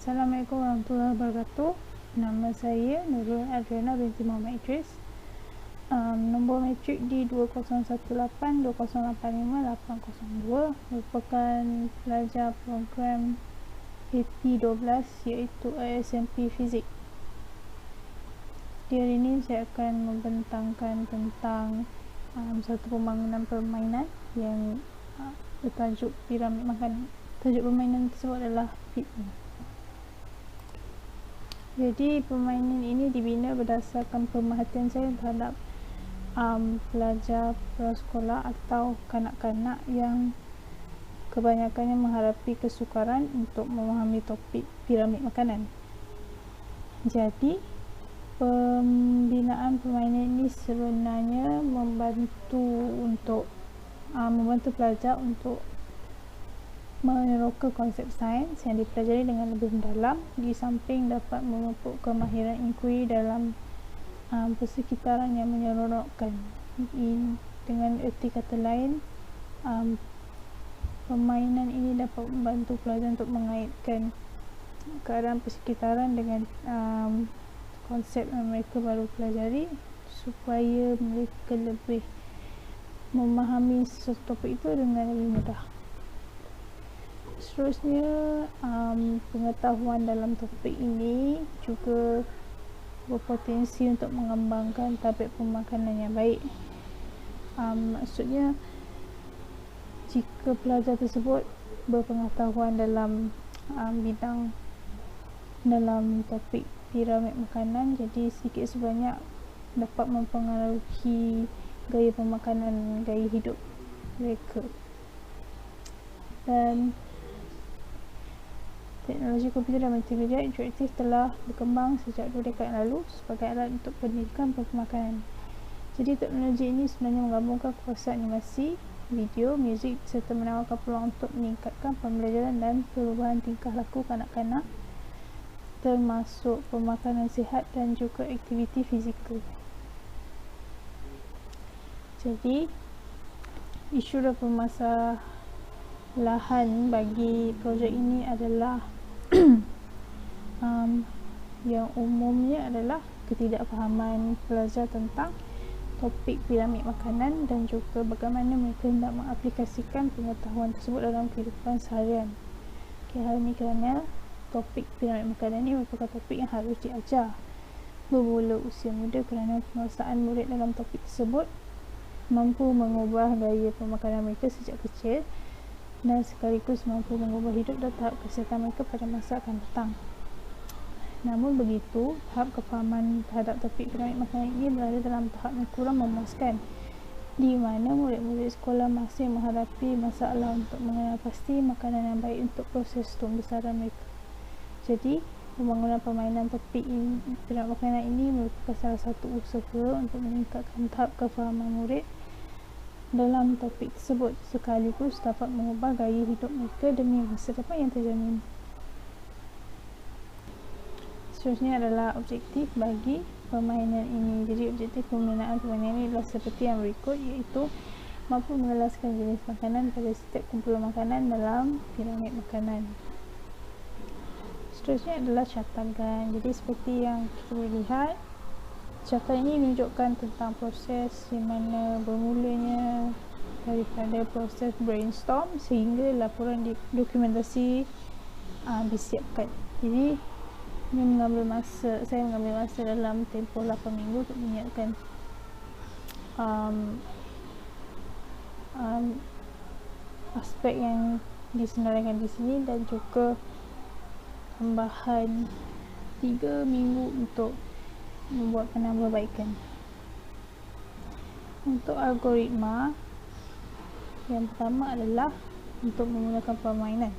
Assalamualaikum warahmatullahi wabarakatuh. Nama saya Nurul Adriana binti Muhammad Idris. Nombor matrik di 2018-2085-802 merupakan pelajar program AP12 iaitu SMP Fizik. Di hari ini saya akan membentangkan tentang satu pembangunan permainan yang bertajuk piramid makanan. Tajuk permainan tersebut adalah fitnah. Jadi permainan ini dibina berdasarkan pemerhatian saya terhadap pelajar prasekolah atau kanak-kanak yang kebanyakannya menghadapi kesukaran untuk memahami topik piramid makanan. Jadi pembinaan permainan ini sebenarnya membantu pelajar untuk meneroka konsep sains yang dipelajari dengan lebih mendalam, di samping dapat memupuk kemahiran inquiry dalam persekitaran yang menyeronokkan. Dengan erti kata lain, permainan ini dapat membantu pelajar untuk mengaitkan keadaan persekitaran dengan konsep yang mereka baru pelajari, supaya mereka lebih memahami sesuatu topik itu dengan lebih mudah. Seterusnya, pengetahuan dalam topik ini juga berpotensi untuk mengembangkan tabit pemakanan yang baik. Maksudnya, jika pelajar tersebut berpengetahuan dalam bidang dalam topik piramid makanan, jadi sedikit sebanyak dapat mempengaruhi gaya pemakanan, gaya hidup mereka. Dan teknologi komputer dan multimedia interaktif telah berkembang sejak 2 dekad lalu sebagai alat untuk pendidikan pemakanan. Jadi teknologi ini sebenarnya menggabungkan kuasa animasi, video, muzik serta menawarkan peluang untuk meningkatkan pembelajaran dan perubahan tingkah laku kanak-kanak, termasuk pemakanan sihat dan juga aktiviti fizikal. Jadi isu dan permasalahan bagi projek ini adalah yang umumnya adalah ketidakfahaman pelajar tentang topik piramid makanan dan juga bagaimana mereka hendak mengaplikasikan pengetahuan tersebut dalam kehidupan seharian. Hal ini kerana topik piramid makanan ini merupakan topik yang harus diajar bermula usia muda, kerana penguasaan murid dalam topik tersebut mampu mengubah gaya pemakanan mereka sejak kecil dan sekaligus mampu mengubah hidup dan tahap kesihatan mereka pada masa akan datang. Namun begitu, tahap kefahaman terhadap topik piramid makanan ini berada dalam tahap yang kurang memuaskan, di mana murid-murid sekolah masih menghadapi masalah untuk mengenal pasti makanan yang baik untuk proses tumbuh besar mereka. Jadi, pembangunan permainan topik piramid makanan ini merupakan salah satu usaha untuk meningkatkan tahap kefahaman murid dalam topik tersebut, sekaligus dapat mengubah gaya hidup mereka demi masa depan yang terjamin. Seterusnya adalah objektif bagi permainan ini. Jadi objektif pembinaan permainan ini adalah seperti yang berikut, iaitu mampu menjelaskan jenis makanan pada setiap kumpulan makanan dalam piramid makanan. Seterusnya adalah catakan. Jadi seperti yang kita boleh lihat, catakan ini menunjukkan tentang proses di mana bermulanya daripada proses brainstorm sehingga laporan dokumentasi disiapkan. Jadi ini saya mengambil masa dalam tempoh 8 minggu untuk menyiapkan aspek yang disenaraikan di sini, dan juga tambahan 3 minggu untuk membuat penambahbaikan. Untuk algoritma, yang pertama adalah untuk memulakan permainan.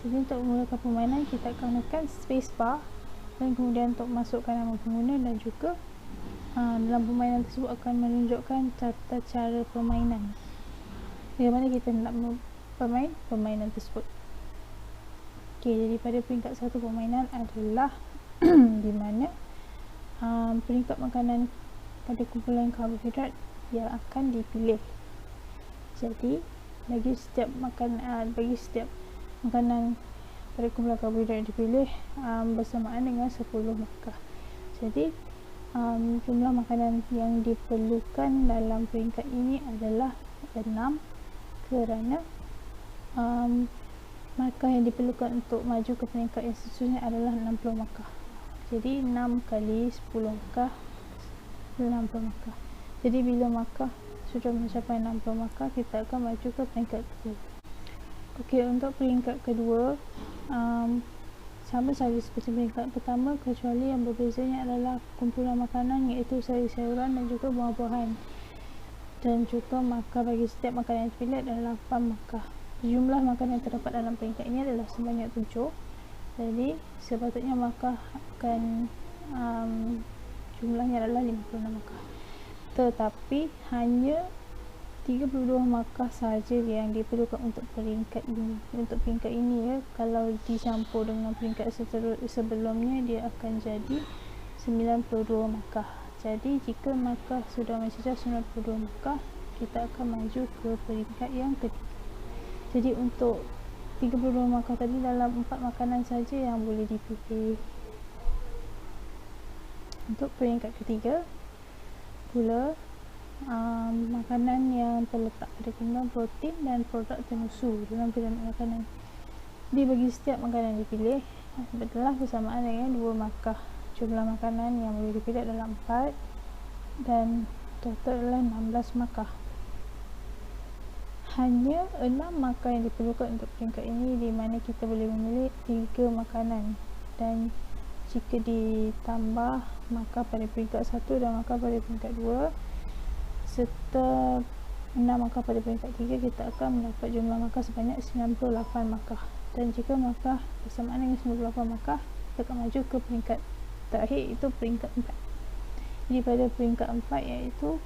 Jadi untuk memulakan permainan, kita akan menekan spacebar dan kemudian untuk masukkan nama pengguna, dan juga dalam permainan tersebut akan menunjukkan tata cara permainan, bagaimana kita nak bermain permainan tersebut. Jadi pada peringkat 1 permainan adalah di mana peringkat makanan pada kumpulan karbohidrat yang akan dipilih. Jadi bagi setiap makanan pada kumpulan karbohidrat yang dipilih bersamaan dengan 10 markah. Jadi jumlah makanan yang diperlukan dalam peringkat ini adalah 6, kerana markah yang diperlukan untuk maju ke peringkat yang seterusnya adalah 60 markah. Jadi 6 kali 10 markah 60 markah. Jadi bila markah sudah mencapai 60 markah, kita akan maju ke peringkat kedua. Okey, untuk peringkat kedua sama saja seperti peringkat pertama, kecuali yang berbezanya adalah kumpulan makanan, iaitu sayur-sayuran dan juga buah-buahan, dan juga markah bagi setiap makanan yang dipilih adalah 8 markah. Jumlah makanan yang terdapat dalam peringkat ini adalah sebanyak 7. Jadi sepatutnya markah akan jumlahnya adalah 56 markah. Tetapi hanya 32 markah sahaja yang diperlukan untuk peringkat ini. Untuk peringkat ini ya, kalau dicampur dengan peringkat sebelumnya, dia akan jadi 92 markah. Jadi jika markah sudah mencapai 92 markah, kita akan maju ke peringkat yang ketiga. Jadi untuk 32 markah tadi, dalam 4 makanan saja yang boleh dipilih. Untuk peringkat ketiga pula, makanan yang terletak pada kumpulan protein dan produk tenusu dalam piramid makanan. Jadi bagi setiap makanan dipilih adalah bersamaan dengan 2 markah. Jumlah makanan yang boleh dipilih adalah 4 dan total adalah 16 markah. Hanya 6 markah yang diperlukan untuk peringkat ini, di mana kita boleh memilih 3 makanan, dan jika ditambah markah pada peringkat 1 dan markah pada peringkat 2 serta 6 markah pada peringkat 3, kita akan mendapat jumlah markah sebanyak 98 markah. Dan jika markah bersamaan dengan 98 markah, kita akan maju ke peringkat terakhir, iaitu peringkat 4. Jadi pada peringkat 4 iaitu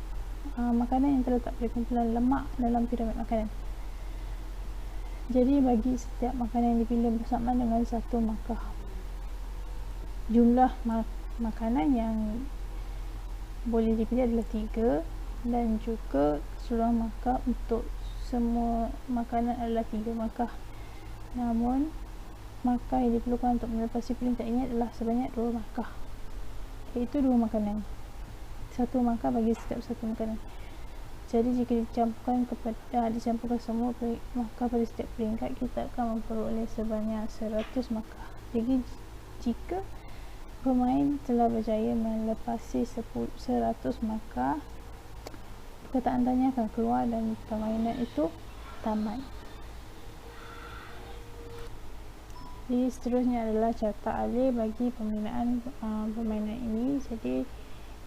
makanan yang terletak pada kumpulan lemak dalam piramid makanan. Jadi bagi setiap makanan yang dipilih bersamaan dengan 1 markah. Jumlah makanan yang boleh dipilih adalah 3, dan juga keseluruhan markah untuk semua makanan adalah 3 markah. Namun markah yang diperlukan untuk melepasi peringkat ini adalah sebanyak 2 markah, iaitu 2 makanan, 1 markah bagi setiap 1 makanan. Jadi jika dicampurkan semua markah pada setiap peringkat, kita akan memperoleh sebanyak 100 markah. Jadi jika pemain telah berjaya melepasi 100 markah, perkataan tanya akan keluar dan permainan itu tamat. Jadi seterusnya adalah carta alih bagi pembinaan permainan ini. Jadi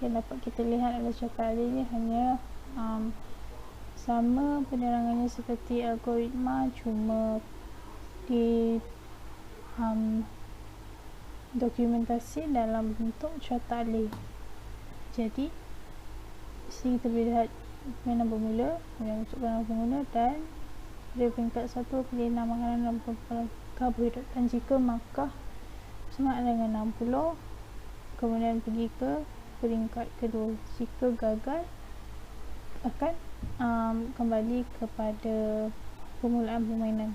yang dapat kita lihat adalah carta alih ini hanya sama penerangannya seperti algoritma, cuma di dokumentasi dalam bentuk carta alih. Jadi sini kita boleh lihat permainan bermula, kemudian masukkan pengguna, dan pada peringkat 1 pilih 6 makanan dalam kumpulan karbohidrat, dan jika markah sama dengan 60, kemudian pergi ke peringkat kedua. Jika gagal, akan kembali kepada permulaan permainan,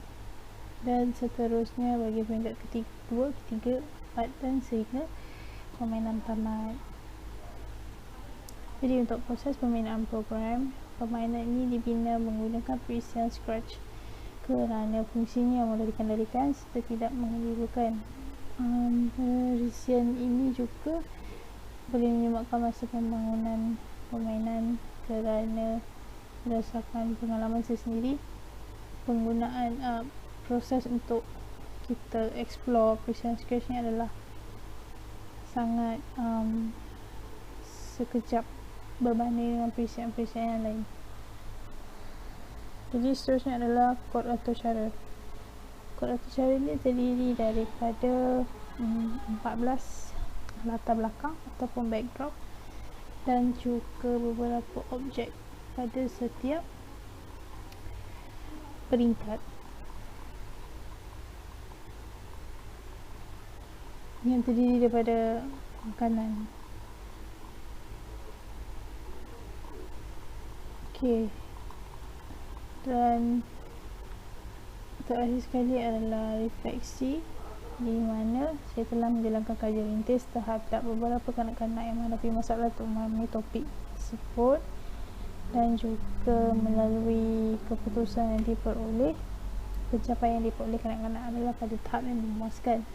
dan seterusnya bagi peringkat kedua, ketiga, 4 dan sehingga permainan tamat. Jadi untuk proses pembinaan program, permainan ini dibina menggunakan perisian Scratch kerana fungsinya mudah dikendalikan serta tidak mengelirukan. Perisian ini juga boleh menyebabkan masa pembangunan permainan, kerana berdasarkan pengalaman saya sendiri, penggunaan proses untuk kita explore perisian Scratch ni adalah sangat sekejap berbanding dengan perisian-perisian yang lain. Jadi seterusnya adalah kod atau cara. Kod atau cara ini terdiri daripada 14 latar belakang ataupun backdrop, dan juga beberapa objek pada setiap peringkat yang terdiri daripada makanan. Okey, dan terakhir sekali adalah refleksi, di mana saya telah menjalankan kajian rintis terhadap beberapa kanak-kanak yang menghadapi masalah untuk memahami topik tersebut, dan juga melalui keputusan yang diperoleh, pencapaian yang diperoleh kanak-kanak adalah pada tahap yang memuaskan.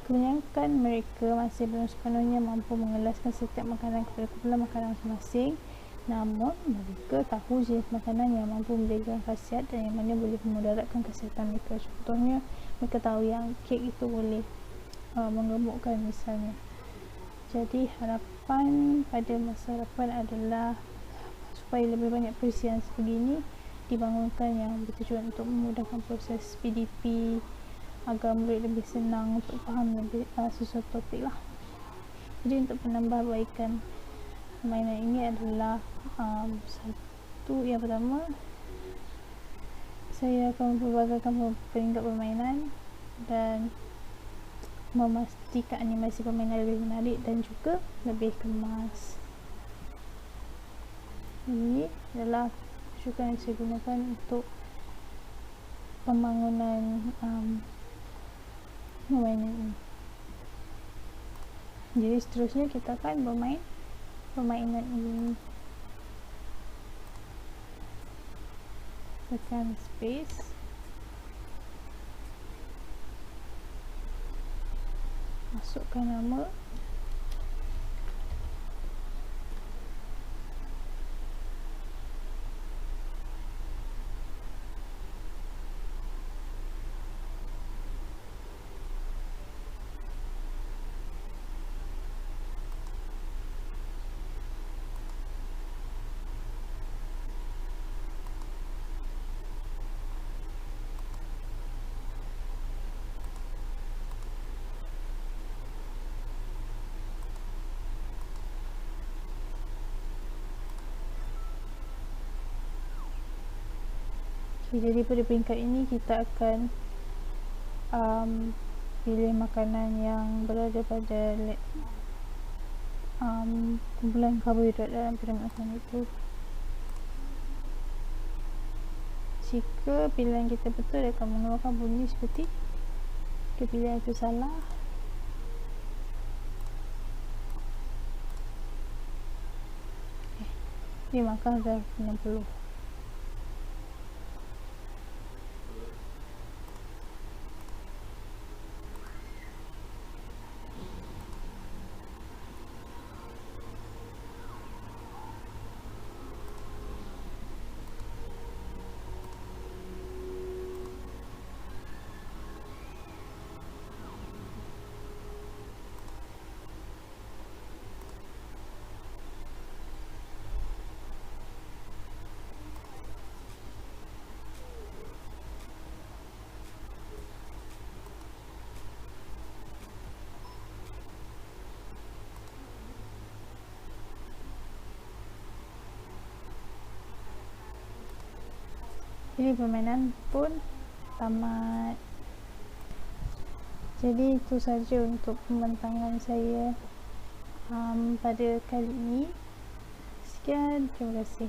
Kebanyakan mereka masih belum sepenuhnya mampu mengelaskan setiap makanan kepada kumpulan makanan masing-masing, namun mereka tahu jenis makanan yang mampu menjaga khasiat dan yang mana boleh memudaratkan kesihatan mereka. Contohnya, mereka tahu yang kek itu boleh menggemukkan misalnya. Jadi harapan pada masa depan adalah supaya lebih banyak perisian sebegini dibangunkan yang bertujuan untuk memudahkan proses PDP agar murid lebih senang untuk faham lebih sesuatu topik lah. Jadi untuk penambahbaikan permainan ini adalah satu, yang pertama saya akan memperbagarkan peringkat permainan dan memastikan animasi permainan lebih menarik dan juga lebih kemas. Ini adalah rujukan yang saya gunakan untuk pembangunan permainan ini. Jadi seterusnya kita akan bermain permainan ini. Tekan space, masukkan nama, jadi pada peringkat ini kita akan pilih makanan yang berada pada kumpulan karbohidrat dalam piramid makanan itu. Jika pilihan kita betul, dia akan mengeluarkan bunyi seperti pilihan itu salah. Dia makan dah 60. Jadi permainan pun tamat. Jadi itu saja untuk pembentangan saya pada kali ini. Sekian, terima kasih.